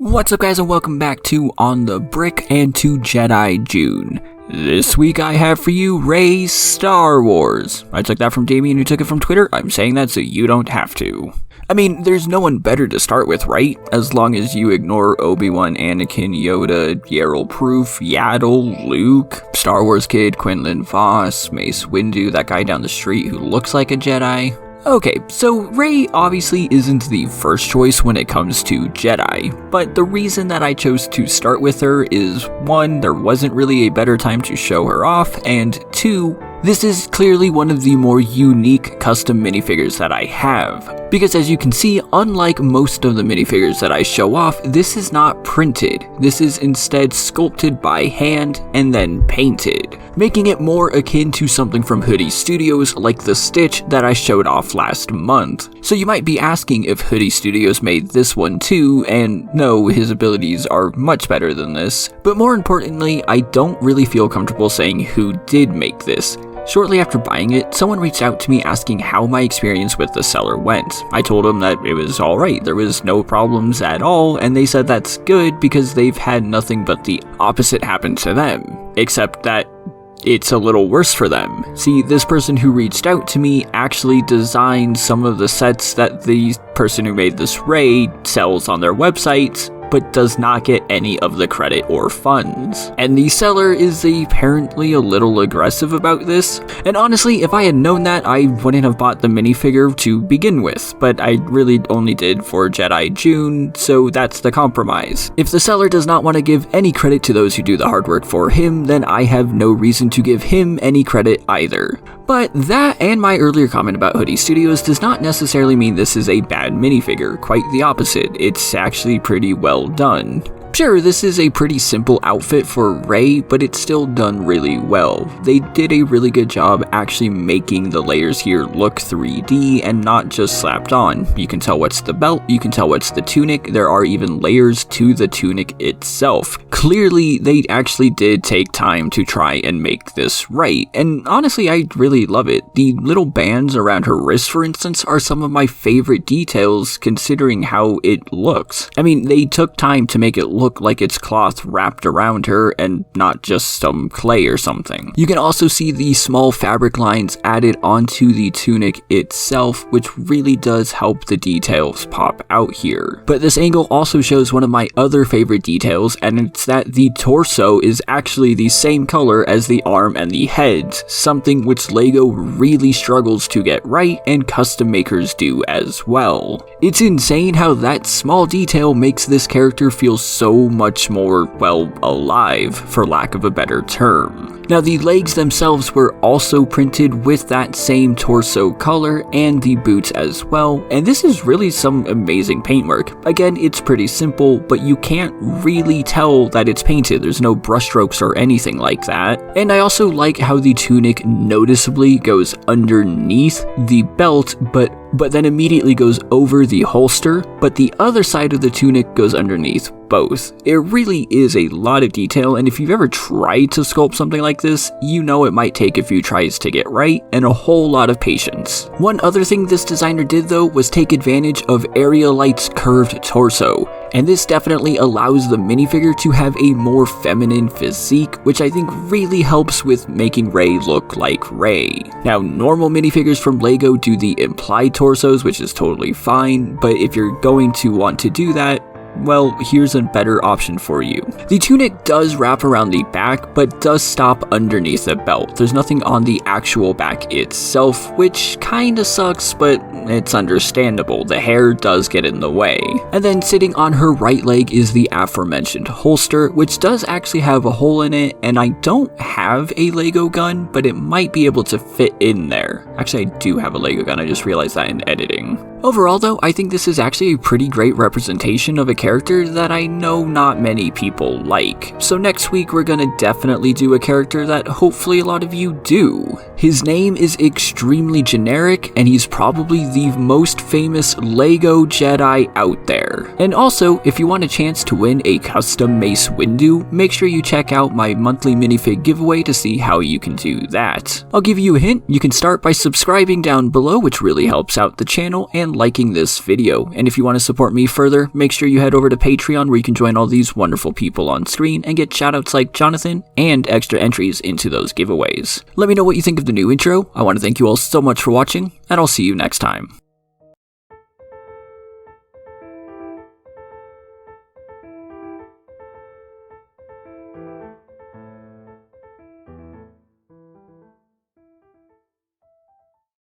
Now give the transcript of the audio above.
What's up guys and welcome back to On the Brick and to Jedi June. This week I have for you Rey Star Wars. I took that from Damien who took it from Twitter. I'm saying that so you don't have to. I mean, there's no one better to start with, right? As long as you ignore Obi-Wan, Anakin, Yoda, Yarrell Proof, Yaddle, Luke, Star Wars Kid, Quinlan Vos, Mace Windu, that guy down the street who looks like a Jedi. Okay, so Rey obviously isn't the first choice when it comes to Jedi, but the reason that I chose to start with her is 1, there wasn't really a better time to show her off, and 2, this is clearly one of the more unique custom minifigures that I have. Because as you can see, unlike most of the minifigures that I show off, this is not printed. This is instead sculpted by hand and then painted, making it more akin to something from Hoodie Studios like the Stitch that I showed off last month. So you might be asking if Hoodie Studios made this one too, and no, his abilities are much better than this. But more importantly, I don't really feel comfortable saying who did make this. Shortly after buying it, someone reached out to me asking how my experience with the seller went. I told them that it was alright, there was no problems at all, and they said that's good because they've had nothing but the opposite happen to them. Except that it's a little worse for them. See, this person who reached out to me actually designed some of the sets that the person who made this Rey sells on their website, but does not get any of the credit or funds. And the seller is apparently a little aggressive about this, and honestly, if I had known that, I wouldn't have bought the minifigure to begin with, but I really only did for Jedi June, so that's the compromise. If the seller does not want to give any credit to those who do the hard work for him, then I have no reason to give him any credit either. But that and my earlier comment about Hoodie Studios does not necessarily mean this is a bad minifigure, quite the opposite. It's actually pretty well done. Sure, this is a pretty simple outfit for Rey, but it's still done really well. They did a really good job actually making the layers here look 3D and not just slapped on. You can tell what's the belt, you can tell what's the tunic, there are even layers to the tunic itself. Clearly, they actually did take time to try and make this right, and honestly, I really love it. The little bands around her wrist, for instance, are some of my favorite details considering how it looks. I mean, they took time to make it look like it's cloth wrapped around her and not just some clay or something. You can also see the small fabric lines added onto the tunic itself, which really does help the details pop out here. But this angle also shows one of my other favorite details, and it's that the torso is actually the same color as the arm and the heads, something which LEGO really struggles to get right and custom makers do as well. It's insane how that small detail makes this character feel so much more, well, alive, for lack of a better term. Now, the legs themselves were also printed with that same torso color and the boots as well, and this is really some amazing paintwork. Again, it's pretty simple, but you can't really tell that it's painted. There's no brushstrokes or anything like that. And I also like how the tunic noticeably goes underneath the belt, but then immediately goes over the holster, but the other side of the tunic goes underneath both. It really is a lot of detail, and if you've ever tried to sculpt something like this, you know it might take a few tries to get right and a whole lot of patience. One other thing this designer did though was take advantage of Arielite's curved torso, and this definitely allows the minifigure to have a more feminine physique, which I think really helps with making Rey look like Rey. Now, normal minifigures from LEGO do the implied torsos, which is totally fine, but if you're going to want to do that, well, here's a better option for you. The tunic does wrap around the back, but does stop underneath the belt. There's nothing on the actual back itself, which kinda sucks, but it's understandable. The hair does get in the way. And then sitting on her right leg is the aforementioned holster, which does actually have a hole in it, and I don't have a LEGO gun, but it might be able to fit in there. Actually, I do have a LEGO gun, I just realized that in editing. Overall though, I think this is actually a pretty great representation of a character that I know not many people like. So next week we're gonna definitely do a character that hopefully a lot of you do. His name is extremely generic, and he's probably the most famous LEGO Jedi out there. And also, if you want a chance to win a custom Mace Windu, make sure you check out my monthly minifig giveaway to see how you can do that. I'll give you a hint, you can start by subscribing down below, which really helps out the channel, and liking this video. And if you want to support me further, make sure you head over over to Patreon, where you can join all these wonderful people on screen and get shoutouts like Jonathan and extra entries into those giveaways. Let me know what you think of the new intro. I want to thank you all so much for watching, and I'll see you next time.